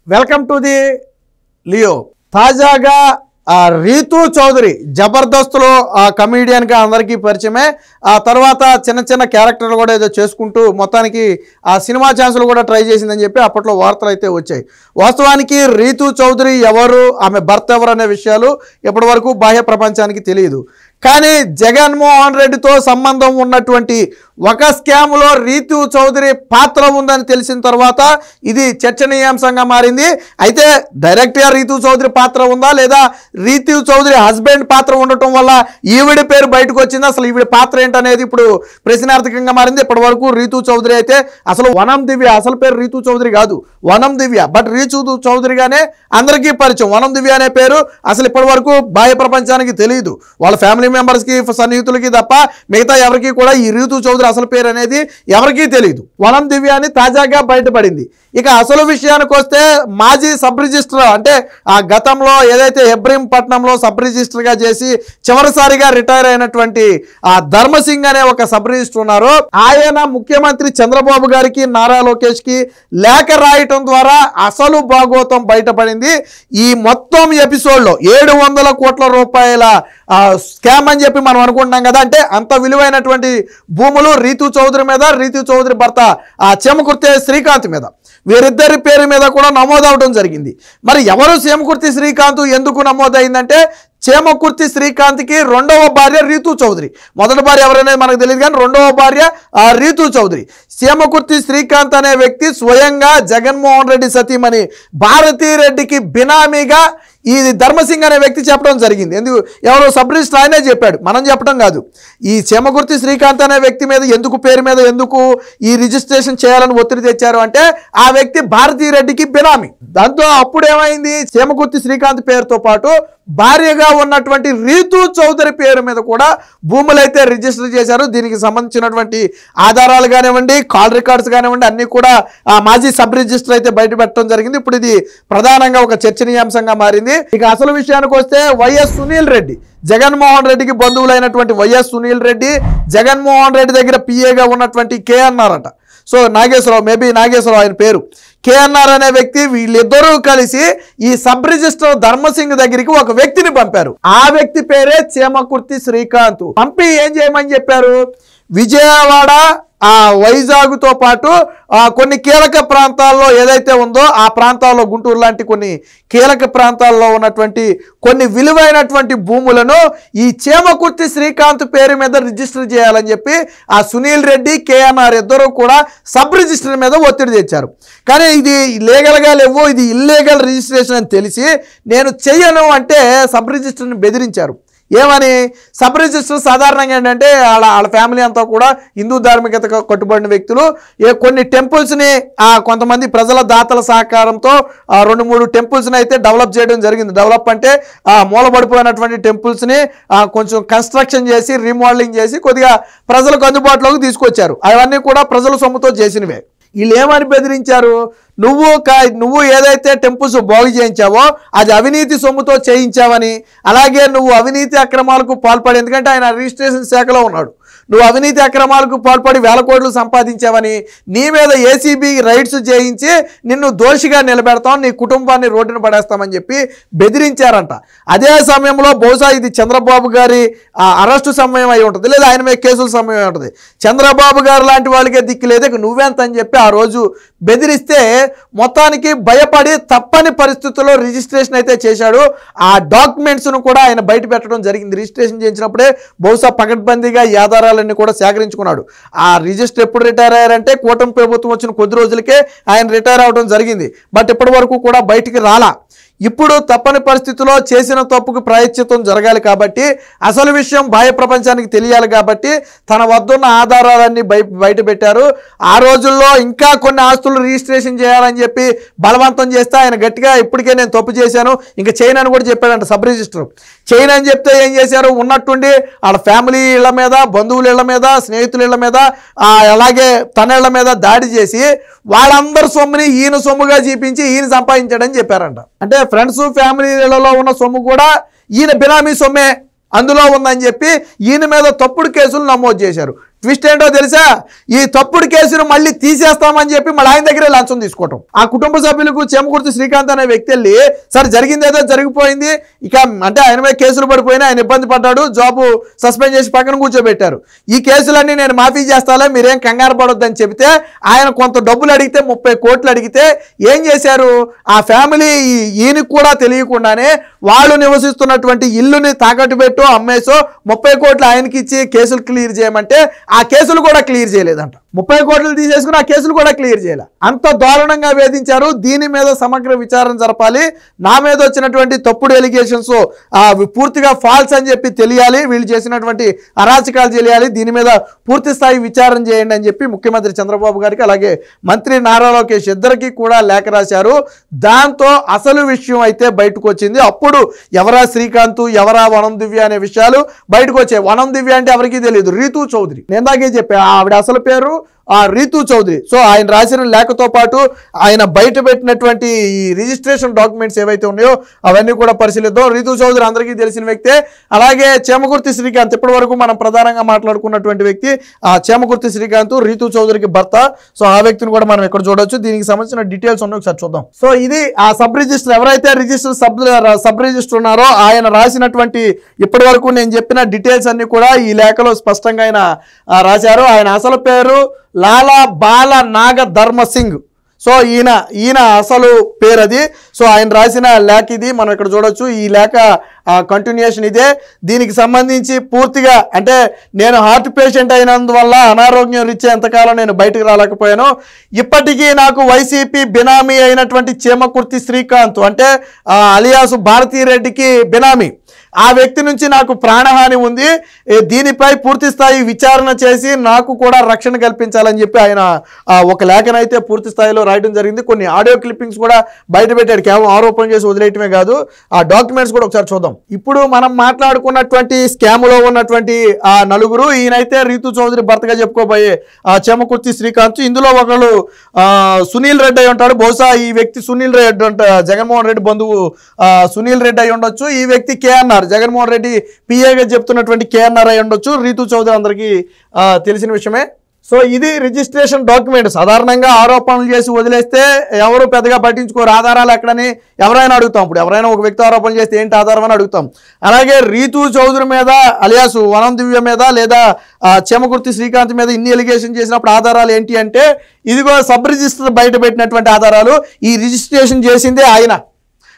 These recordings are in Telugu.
Welcome to the Leo. తాజాగా రీతూ చౌదరి జబర్దస్త్లో కమీడియన్గా అందరికీ పరిచయమే. ఆ తర్వాత చిన్న చిన్న క్యారెక్టర్లు కూడా ఏదో చేసుకుంటూ మొత్తానికి ఆ సినిమా ఛాన్సులు కూడా ట్రై చేసిందని చెప్పి అప్పట్లో వార్తలు అయితే వచ్చాయి. వాస్తవానికి రీతూ చౌదరి ఎవరు, ఆమె భర్త ఎవరు అనే విషయాలు ఇప్పటి వరకు బాహ్య ప్రపంచానికి తెలియదు. కానీ జగన్మోహన్ రెడ్డితో సంబంధం ఉన్నటువంటి ఒక స్కామ్లో రీతూ చౌదరి పాత్ర ఉందని తెలిసిన తర్వాత ఇది చర్చనీయాంశంగా మారింది. అయితే డైరెక్ట్గా రీతూ చౌదరి పాత్ర ఉందా లేదా రీతూ చౌదరి హస్బెండ్ పాత్ర ఉండటం వల్ల ఈవిడ పేరు బయటకు వచ్చింది, అసలు ఈవిడ పాత్ర ఏంటనేది ఇప్పుడు ప్రశ్నార్థకంగా మారింది. ఇప్పటి వరకు రీతూ చౌదరి అయితే అసలు వనం దివ్య, అసలు పేరు రీతూ చౌదరి కాదు, వనం దివ్య. బట్ రీతూ చౌదరిగానే అందరికీ పరిచయం. వనం దివ్య అనే పేరు అసలు ఇప్పటి వరకు బాహ్య ప్రపంచానికి తెలియదు. వాళ్ళ ఫ్యామిలీ మెంబర్స్కి, సన్నిహితులకి తప్ప మిగతా ఎవరికి కూడా ఈ రీతూ చౌదరి అసలు పేరు అనేది ఎవరికీ తెలియదు. వనం దివ్య అని తాజాగా బయటపడింది. ఇక అసలు విషయానికి వస్తే మాజీ సబ్ రిజిస్టర్, అంటే ఆ గతంలో ఏదైతే ఇబ్రహీంపట్నంలో సబ్ రిజిస్టర్గా చేసి చివరిసారిగా రిటైర్ అయినటువంటి ఆ ధర్మసింగ్ అనే ఒక సబ్ రిజిస్టర్ ఉన్నారు. ఆయన ముఖ్యమంత్రి చంద్రబాబు గారికి, నారా లోకేష్కి లేఖ రాయటం ద్వారా అసలు భాగోతం బయటపడింది. ఈ మొత్తం ఎపిసోడ్లో 700 కోట్ల రూపాయల స్కామ్ అని చెప్పి మనం అనుకుంటున్నాం కదా, అంటే అంత విలువైనటువంటి భూములు రీతూ చౌదరి మీద, రీతూ చౌదరి భర్త ఆ చేమకుర్తి శ్రీకాంత్ మీద, వీరిద్దరి పేరు మీద కూడా నమోదవడం జరిగింది. మరి ఎవరు చేమకుర్తి శ్రీకాంత్ ఎందుకు నమోదైందంటే, చేమకుర్తి శ్రీకాంత్కి రెండవ భార్య రీతూ చౌదరి. మొదటి భార్య ఎవరనేది మనకు తెలియదు, కానీ రెండవ భార్య రీతూ చౌదరి. చేమకుర్తి శ్రీకాంత్ అనే వ్యక్తి స్వయంగా జగన్మోహన్ రెడ్డి సతీమణి భారతీరెడ్డికి బినామీగా ఈ ధర్మసింగ్ అనే వ్యక్తి చెప్పడం జరిగింది. ఎందుకు, ఎవరో సబ్ రిజిస్టర్ ఆయనే చెప్పాడు, మనం చెప్పడం కాదు. ఈ చేమకుర్తి శ్రీకాంత్ అనే వ్యక్తి మీద ఎందుకు, పేరు మీద ఎందుకు ఈ రిజిస్ట్రేషన్ చేయాలని ఒత్తిడి తెచ్చారు అంటే, ఆ వ్యక్తి భారతీరెడ్డికి బినామీ. దాంతో అప్పుడేమైంది, చేమకుర్తి శ్రీకాంత్ పేరుతో పాటు భార్యగా ఉన్నటువంటి రీతూ చౌదరి పేరు మీద కూడా భూములైతే రిజిస్టర్ చేశారు. దీనికి సంబంధించినటువంటి ఆధారాలు కానివ్వండి, కాల్ రికార్డ్స్ కానివ్వండి, అన్నీ కూడా మాజీ సబ్ రిజిస్టర్ అయితే బయట పెట్టడం జరిగింది. ఇప్పుడు ఇది ప్రధానంగా ఒక చర్చనీయాంశంగా మారింది. ఇక అసలు విషయానికి వస్తే వైఎస్ సునీల్ రెడ్డి, జగన్మోహన్ రెడ్డికి బంధువులైనటువంటి వైఎస్ సునీల్ రెడ్డి, జగన్మోహన్ రెడ్డి దగ్గర పిఏగా ఉన్నటువంటి కేఎన్ఆర్ అట. సో నాగేశ్వరరావు, మేబీ నాగేశ్వరరావు ఆయన పేరు. కేఎన్ఆర్ అనే వ్యక్తి, వీళ్ళిద్దరూ కలిసి ఈ సబ్ రిజిస్టర్ ధర్మసింగ్ దగ్గరికి ఒక వ్యక్తిని పంపారు. ఆ వ్యక్తి పేరే చేమకుర్తి శ్రీకాంత్. పంపి ఏం చేయమని చెప్పారు, విజయవాడ, వైజాగ్తో పాటు కొన్ని కీలక ప్రాంతాల్లో ఏదైతే ఉందో ఆ ప్రాంతాల్లో, గుంటూరు లాంటి కొన్ని కీలక ప్రాంతాల్లో ఉన్నటువంటి కొన్ని విలువైనటువంటి భూములను ఈ చేమకుర్తి శ్రీకాంత్ పేరు మీద రిజిస్టర్ చేయాలని చెప్పి ఆ సునీల్ రెడ్డి, కేఎన్ఆర్ ఇద్దరు కూడా సబ్ రిజిస్టర్ మీద ఒత్తిడి తెచ్చారు. కానీ ఇది లీగల్గా లేవు, ఇది ఇల్లీగల్ రిజిస్ట్రేషన్ అని తెలిసి నేను చెయ్యను అంటే సబ్ రిజిస్టర్ని బెదిరించారు. ఏమని, సబ్ రిజిస్టర్ సాధారణంగా ఏంటంటే వాళ్ళ ఫ్యామిలీ అంతా కూడా హిందూ ధార్మికత కట్టుబడిన వ్యక్తులు. కొన్ని టెంపుల్స్ని కొంతమంది ప్రజల దాతల సహకారంతో 2-3 టెంపుల్స్ని అయితే డెవలప్ చేయడం జరిగింది. డెవలప్ అంటే మూలబడిపోయినటువంటి టెంపుల్స్ని కొంచెం కన్స్ట్రక్షన్ చేసి, రీమోడలింగ్ చేసి కొద్దిగా ప్రజలకు అందుబాటులోకి తీసుకొచ్చారు. అవన్నీ కూడా ప్రజల సొమ్ముతో చేసినవే. వీళ్ళు ఏమని బెదిరించారు, నువ్వు ఏదైతే టెంపుల్స్ బాగు చేయించావో అది అవినీతి సొమ్ముతో చేయించావని, అలాగే నువ్వు అవినీతి అక్రమాలకు పాల్పడి, ఎందుకంటే ఆయన రిజిస్ట్రేషన్ శాఖలో ఉన్నాడు, నువ్వు అవినీతి అక్రమాలకు పాల్పడి 1000 కోట్లు సంపాదించావని, నీ మీద ఏసీబీ రైడ్స్ చేయించి నిన్ను దోషిగా నిలబెడతాం, నీ కుటుంబాన్ని రోడ్డున పడేస్తామని చెప్పి బెదిరించారంట. అదే సమయంలో బహుశా ఇది చంద్రబాబు గారి అరెస్టు సమయం అయి ఉంటుంది, లేదా ఆయన మీద కేసుల సమయం అయి ఉంటుంది. చంద్రబాబు గారు లాంటి వాళ్ళకే దిక్కు లేదు, నువ్వెంత అని చెప్పి ఆ రోజు బెదిరిస్తే మొత్తానికి భయపడి తప్పని పరిస్థితుల్లో రిజిస్ట్రేషన్ అయితే చేశాడు. ఆ డాక్యుమెంట్స్ను కూడా ఆయన బయట పెట్టడం జరిగింది. రిజిస్ట్రేషన్ చేయించినప్పుడే బహుశా పకడ్బందీగా ఈ ఆధారాలన్నీ కూడా సేకరించుకున్నాడు. ఆ రిజిస్టర్ ఎప్పుడు రిటైర్ అయ్యారంటే, కూటమి ప్రభుత్వం వచ్చిన కొద్ది రోజులకే ఆయన రిటైర్ అవడం జరిగింది. బట్ ఇప్పటి వరకు కూడా బయటికి రాలా. ఇప్పుడు తప్పని పరిస్థితిలో చేసిన తప్పుకు ప్రాయశ్చిత్తం జరగాలి కాబట్టి, అసలు విషయం బాహ్య ప్రపంచానికి తెలియాలి కాబట్టి తన వద్దున్న ఆధారాలన్నీ బయట పెట్టారు. ఆ రోజుల్లో ఇంకా కొన్ని ఆస్తులు రిజిస్ట్రేషన్ చేయాలని చెప్పి బలవంతం చేస్తే ఆయన గట్టిగా ఇప్పటికే నేను తప్పు చేశాను, ఇంకా చేయను అని కూడా చెప్పాడంట సబ్ రిజిస్టర్. చేయను అని చెప్తే ఏం చేశారు, ఉన్నట్టుండి వాళ్ళ ఫ్యామిలీ ఇళ్ల మీద, బంధువుల ఇళ్ల మీద, స్నేహితుల ఇళ్ల మీద, అలాగే తన ఇళ్ల మీద దాడి చేసి వాళ్ళందరి సొమ్ముని ఈయన సొమ్ముగా చూపించి ఈయన సంపాదించాడని చెప్పారంట. అంటే ఫ్రెండ్స్, ఫ్యామిలీలలో ఉన్న సొమ్ము కూడా ఈయన బినామీ సొమ్మే అందులో ఉందని చెప్పి ఈయన మీద తప్పుడు కేసులు నమోదు చేశారు. ట్విస్ట్ ఏంటో తెలుసా, ఈ తప్పుడు కేసును మళ్ళీ తీసేస్తామని చెప్పి మళ్ళీ ఆయన దగ్గరే లంచం తీసుకోవటం. ఆ కుటుంబ సభ్యులకు చేమకుర్తి శ్రీకాంత్ అనే వ్యక్తి వెళ్ళి సార్ జరిగింది ఏదో జరిగిపోయింది, ఇక అంటే ఆయన మీద కేసులు పడిపోయినా ఆయన ఇబ్బంది పడ్డాడు, జాబు సస్పెండ్ చేసి పక్కన కూర్చోబెట్టారు, ఈ కేసులన్నీ నేను మాఫీ చేస్తాలే మీరేం కంగారు పడొద్దని చెబితే ఆయన కొంత డబ్బులు అడిగితే 30 కోట్లు అడిగితే ఏం చేశారు, ఆ ఫ్యామిలీ ఈయనకు కూడా తెలియకుండానే వాళ్ళు నివసిస్తున్నటువంటి ఇల్లుని తాకట్టు పెట్టో అమ్మేసో 30 కోట్లు ఆయనకి ఇచ్చి కేసులు క్లియర్ చేయమంటే ఆ కేసులు కూడా క్లియర్ చేయలేదంట. 30 కోట్లు తీసేసుకుని ఆ కేసులు కూడా క్లియర్ చేయాలి. అంత దారుణంగా వేధించారు. దీని మీద సమగ్ర విచారణ జరపాలి, నా మీద వచ్చినటువంటి తప్పుడు ఎలిగేషన్స్ పూర్తిగా ఫాల్స్ అని చెప్పి తెలియాలి, వీళ్ళు చేసినటువంటి అరాచకాలు తెలియాలి, దీని మీద పూర్తి స్థాయి విచారణ చేయండి అని చెప్పి ముఖ్యమంత్రి చంద్రబాబు గారికి అలాగే మంత్రి నారా లోకేష్ ఇద్దరికి కూడా లేఖ రాశారు. దాంతో అసలు విషయం అయితే బయటకు వచ్చింది. అప్పుడు ఎవరా శ్రీకాంత్ ఎవరా వనం దివ్య అనే విషయాలు బయటకు వచ్చాయి. వనం దివ్య అంటే ఎవరికీ తెలియదు, రీతూ చౌదరి. నేను దాకే చెప్పా ఆవిడ అసలు పేరు రీతూ చౌదరి. సో ఆయన రాసిన లేఖతో పాటు ఆయన బయట పెట్టినటువంటి ఈ రిజిస్ట్రేషన్ డాక్యుమెంట్స్ ఏవైతే ఉన్నాయో అవన్నీ కూడా పరిశీలిద్దాం. రీతూ చౌదరి అందరికీ తెలిసిన వ్యక్తే. అలాగే చేమకుర్తి శ్రీకాంత్ ఇప్పటి వరకు మనం ప్రధానంగా మాట్లాడుకున్నటువంటి వ్యక్తి చేమకుర్తి శ్రీకాంత్ రీతూ చౌదరికి భర్త. సో ఆ వ్యక్తిని కూడా మనం ఇక్కడ చూడొచ్చు. దీనికి సంబంధించిన డీటెయిల్స్ ఉన్నాయి, ఒకసారి చూద్దాం. సో ఇది ఆ సబ్ రిజిస్టర్ ఎవరైతే రిజిస్టర్ సబ్ రిజిస్టర్ ఉన్నారో ఆయన రాసినటువంటి ఇప్పటి వరకు నేను చెప్పిన డీటెయిల్స్ అన్ని కూడా ఈ లేఖలో స్పష్టంగా ఆయన రాశారు. ఆయన అసలు పేరు లాలా బాల నాగ ధర్మ సింగ్. సో ఈయన అసలు పేరు అది. సో ఆయన రాసిన లేఖ ఇది, మనం ఇక్కడ చూడొచ్చు. ఈ లేఖ కంటిన్యూషన్ ఇదే. దీనికి సంబంధించి పూర్తిగా అంటే నేను హార్ట్ పేషెంట్ అయినందువల్ల అనారోగ్యం రీత్యా ఎంతకాలం నేను బయటకు రాలేకపోయాను. ఇప్పటికీ నాకు వైసీపీ బినామీ అయినటువంటి చేమకుర్తి శ్రీకాంత్ అంటే అలియాసు భారతీరెడ్డికి బినామీ ఆ వ్యక్తి నుంచి నాకు ప్రాణహాని ఉంది. దీనిపై పూర్తి స్థాయి విచారణ చేసి నాకు కూడా రక్షణ కల్పించాలని చెప్పి ఆయన ఒక లేఖనైతే పూర్తి స్థాయిలో రాయడం జరిగింది. కొన్ని ఆడియో క్లిప్పింగ్స్ కూడా బయట పెట్టాడు. కేవలం ఆరోపణ చేసి వదిలేయటమే కాదు, ఆ డాక్యుమెంట్స్ కూడా ఒకసారి చూద్దాం. ఇప్పుడు మనం మాట్లాడుకున్నటువంటి స్కామ్లో ఉన్నటువంటి ఆ నలుగురు, ఈయనైతే రీతూ చౌదరి భర్తగా చెప్పుకోబోయే చేమకుర్తి శ్రీకాంత్. ఇందులో ఒకళ్ళు సునీల్ రెడ్డి అయి ఉంటాడు. బహుశా ఈ వ్యక్తి సునీల్ రెడ్డి జగన్మోహన్ రెడ్డి బంధువు సునీల్ రెడ్డి అయి ఉండొచ్చు. ఈ వ్యక్తి కేఎన్ఆర్ జగన్మోహన్ రెడ్డి పిఏగా చెప్తున్నటువంటి కేఎన్ఆర్ అయి ఉండొచ్చు. రీతూ చౌదరి అందరికీ తెలిసిన విషయమే. సో ఇది రిజిస్ట్రేషన్ డాక్యుమెంట్. సాధారణంగా ఆరోపణలు చేసి వదిలేస్తే ఎవరు పెద్దగా పట్టించుకోరు. ఆధారాలు ఎక్కడని ఎవరైనా అడుగుతాం. ఇప్పుడు ఎవరైనా ఒక వ్యక్తి ఆరోపణలు చేస్తే ఏంటి ఆధారం అని అడుగుతాం. అలాగే రీతూ చౌదరి మీద అలియాసు వనం దివ్య మీద లేదా చేమకుర్తి శ్రీకాంత్ మీద ఇన్ని ఎలిగేషన్ చేసినప్పుడు ఆధారాలు ఏంటి అంటే ఇదిగో సబ్ రిజిస్టర్ బయట పెట్టినటువంటి ఆధారాలు. ఈ రిజిస్ట్రేషన్ చేసిందే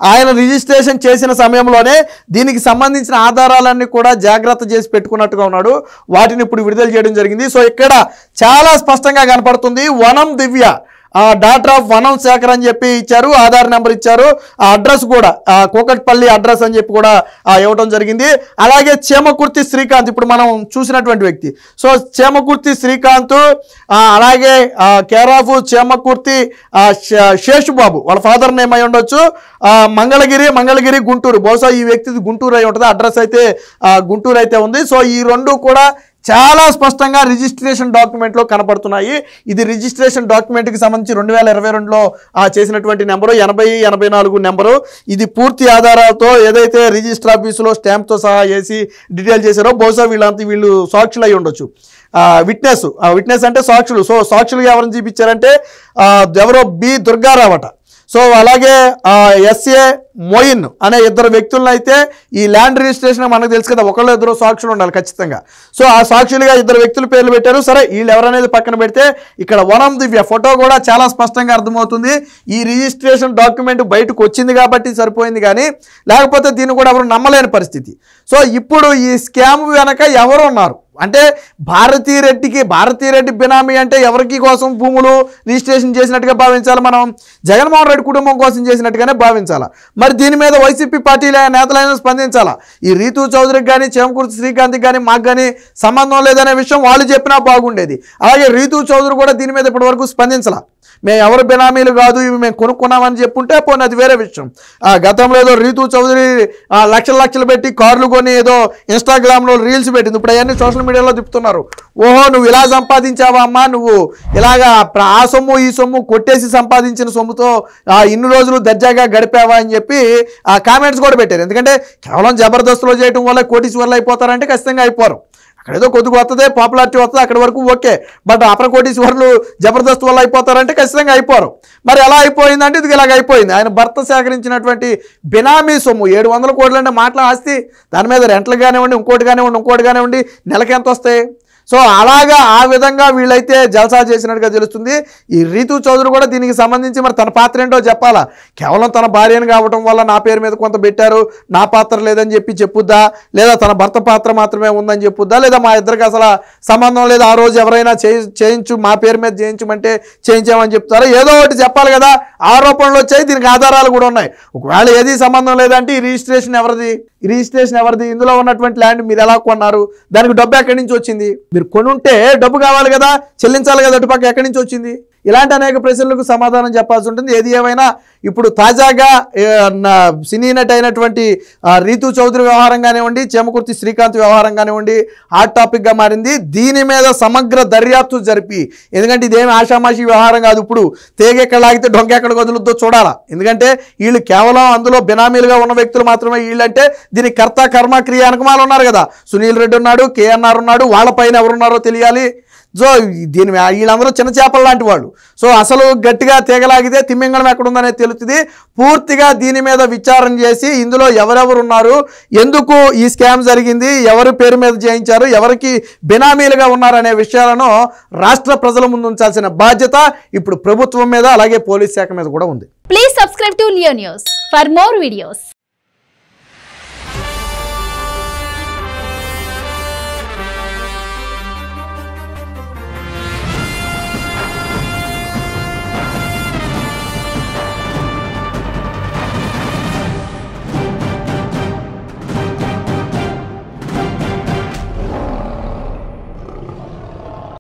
ఆయన రిజిస్ట్రేషన్ చేసిన సమయంలోనే దీనికి సంబంధించిన ఆధారాలన్నీ కూడా జాగ్రత్త చేసి పెట్టుకున్నట్టుగా ఉన్నాడు. వాటిని ఇప్పుడు విడుదల చేయడం జరిగింది. సో ఇక్కడ చాలా స్పష్టంగా కనపడుతుంది వనం దివ్య డాక్టర్ ఆఫ్ వనం శేఖర్ అని చెప్పి ఇచ్చారు, ఆధార్ నెంబర్ ఇచ్చారు, ఆ అడ్రస్ కూడా కోకట్పల్లి అడ్రస్ అని చెప్పి కూడా ఇవ్వడం జరిగింది. అలాగే చేమకుర్తి శ్రీకాంత్ ఇప్పుడు మనం చూసినటువంటి వ్యక్తి. సో చేమకుర్తి శ్రీకాంత్ అలాగే కేర్ ఆఫ్ చేమకుర్తి శేషుబాబు వాళ్ళ ఫాదర్ నేమ్ అయి ఉండొచ్చు. మంగళగిరి గుంటూరు. బహుశా ఈ వ్యక్తిది గుంటూరు అయి ఉంటుంది. అడ్రస్ అయితే గుంటూరు అయితే ఉంది. సో ఈ రెండు కూడా చాలా స్పష్టంగా రిజిస్ట్రేషన్ డాక్యుమెంట్లో కనపడుతున్నాయి. ఇది రిజిస్ట్రేషన్ డాక్యుమెంట్కి సంబంధించి 2022లో చేసినటువంటి నెంబరు 8084 నెంబరు. ఇది పూర్తి ఆధారాలతో ఏదైతే రిజిస్టర్ ఆఫీసులో స్టాంప్తో సహా వేసి డీటెయిల్ చేశారో బహుశా వీళ్ళు సాక్షులు అయి ఉండొచ్చు. విట్నెస్ అంటే సాక్షులు. సో సాక్షులుగా ఎవరిని చూపించారంటే ఎవరో బి దుర్గారావు అట. సో అలాగే ఎస్ఏ మోయిన్ అనే ఇద్దరు వ్యక్తులను అయితే ఈ ల్యాండ్ రిజిస్ట్రేషన్ మనకు తెలుసు కదా, ఒకళ్ళు ఇద్దరు సాక్షులు ఉండాలి ఖచ్చితంగా. సో ఆ సాక్షులుగా ఇద్దరు వ్యక్తుల పేర్లు పెట్టారు. సరే వీళ్ళు ఎవరనేది పక్కన పెడితే ఇక్కడ వనం దివ్య ఫోటో కూడా చాలా స్పష్టంగా అర్థమవుతుంది. ఈ రిజిస్ట్రేషన్ డాక్యుమెంట్ బయటకు వచ్చింది కాబట్టి సరిపోయింది, కానీ లేకపోతే దీన్ని కూడా ఎవరు నమ్మలేని పరిస్థితి. సో ఇప్పుడు ఈ స్కామ్ వెనక ఎవరు ఉన్నారు అంటే భారతీరెడ్డి బినామీ అంటే ఎవరికి కోసం భూములు రిజిస్ట్రేషన్ చేసినట్టుగా భావించాలి, మనం జగన్మోహన్ రెడ్డి కుటుంబం కోసం చేసినట్టుగానే భావించాలా. మరి దీని మీద వైసీపీ పార్టీల నేతలైనా స్పందించాలా. ఈ రీతూ చౌదరికి కానీ చేమకుర్తి శ్రీకాంత్కి కానీ మాకు కానీ సంబంధం లేదనే విషయం వాళ్ళు చెప్పినా బాగుండేది. అలాగే రీతూ చౌదరి కూడా దీని మీద ఇప్పటి వరకు స్పందించాల. మేము ఎవరు బినామీలు కాదు, ఇవి మేము కొనుక్కున్నామని చెప్పుంటే పోనీ అది వేరే విషయం. గతంలో ఏదో రీతూ చౌదరి లక్షలు పెట్టి కార్లు కొని ఏదో ఇన్స్టాగ్రామ్లో రీల్స్ పెట్టింది. ఇప్పుడు అవన్నీ సోషల్ మీడియాలో తిప్పుతున్నారు. ఓహో నువ్వు ఇలా సంపాదించావా అమ్మా, నువ్వు ఇలాగా ఆ సొమ్ము ఈ సొమ్ము కొట్టేసి సంపాదించిన సొమ్ముతో ఇన్ని రోజులు దర్జాగా గడిపావా అని చెప్పి కామెంట్స్ కూడా పెట్టారు. ఎందుకంటే కేవలం జబర్దస్త్లో చేయడం వల్ల కోటీశ్వర్లు అయిపోతారంటే ఖచ్చితంగా అయిపోరు. అక్కడేదో కొద్దిగా వస్తుంది, పాపులారిటీ వస్తుంది, అక్కడి వరకు ఓకే. బట్ అపర కోటీశ్వరులు జబర్దస్త్ వల్ల అయిపోతారంటే ఖచ్చితంగా అయిపోరు. మరి ఎలా అయిపోయిందంటే ఇది ఇలాగ అయిపోయింది. ఆయన భర్త సేకరించినటువంటి బినామీ సొమ్ము 700 కోట్లు అంటే మాటల ఆస్తి, దాని మీద రెంట్లు కానివ్వండి, ఇంకోటి కానివ్వండి, నెలకి ఎంత వస్తాయి? సో అలాగా ఆ విధంగా వీళ్ళైతే జల్సా చేసినట్టుగా తెలుస్తుంది. ఈ రీతూ చౌదరి కూడా దీనికి సంబంధించి మరి తన పాత్ర ఏంటో చెప్పాలా. కేవలం తన భార్యను కావటం వల్ల నా పేరు మీద కొంత పెట్టారు, నా పాత్ర లేదని చెప్పి చెప్పుద్దా, లేదా తన భర్త పాత్ర మాత్రమే ఉందని చెప్పుద్దా, లేదా మా ఇద్దరికి అసలు సంబంధం లేదు, ఆ రోజు ఎవరైనా చేయించు మా పేరు మీద చేయించమంటే చేయించామని చెప్తారు, ఏదో ఒకటి చెప్పాలి కదా. ఆరోపణలు వచ్చాయి, దీనికి ఆధారాలు కూడా ఉన్నాయి. ఒకవేళ ఏది సంబంధం లేదంటే ఈ రిజిస్ట్రేషన్ ఎవరిది, ఇందులో ఉన్నటువంటి ల్యాండ్ మీరు ఎలా కొన్నారు, దానికి డబ్బు ఎక్కడి నుంచి వచ్చింది, మీరు కొనుంటే డబ్బు కావాలి కదా, చెల్లించాలి కదా, అటుపక్క ఎక్కడి నుంచి వచ్చింది, ఇలాంటి అనేక ప్రశ్నలకు సమాధానం చెప్పాల్సి ఉంటుంది. ఏది ఏమైనా ఇప్పుడు తాజాగా సినీ నటి అయినటువంటి రీతూ చౌదరి వ్యవహారం కానివ్వండి, చేమకుర్తి శ్రీకాంత్ వ్యవహారం కానివ్వండి హాట్ టాపిక్గా మారింది. దీని మీద సమగ్ర దర్యాప్తు జరిపి, ఎందుకంటే ఇదేమి ఆషామాషి వ్యవహారం కాదు, ఇప్పుడు తేగెక్కడ లాగితే డొంకెక్కడ వదులుద్దో చూడాలా. ఎందుకంటే వీళ్ళు కేవలం అందులో బినామీలుగా ఉన్న వ్యక్తులు మాత్రమే వీళ్ళంటే, దీని కర్త కర్మ క్రియ అనుకమాలు ఉన్నారు కదా, సునీల్ రెడ్డి ఉన్నాడు, కేఎన్ఆర్ ఉన్నాడు, వాళ్ళపైన ఎవరున్నారో తెలియాలి. సో దీని వీళ్ళందరూ చిన్న చేపలు లాంటి వాళ్ళు. సో అసలు గట్టిగా తీగలాగితే తిమ్మింగళం ఎక్కడుందనేది తెలుస్తుంది. పూర్తిగా దీని మీద విచారణ చేసి ఇందులో ఎవరెవరు ఉన్నారు, ఎందుకు ఈ స్కామ్ జరిగింది, ఎవరి పేరు మీద చేయించారు, ఎవరికి బినామీలుగా ఉన్నారనే విషయాలను రాష్ట్ర ప్రజల ముందు ఉంచాల్సిన బాధ్యత ఇప్పుడు ప్రభుత్వం మీద, అలాగే పోలీస్ శాఖ మీద కూడా ఉంది. Please subscribe to Leo news for more videos.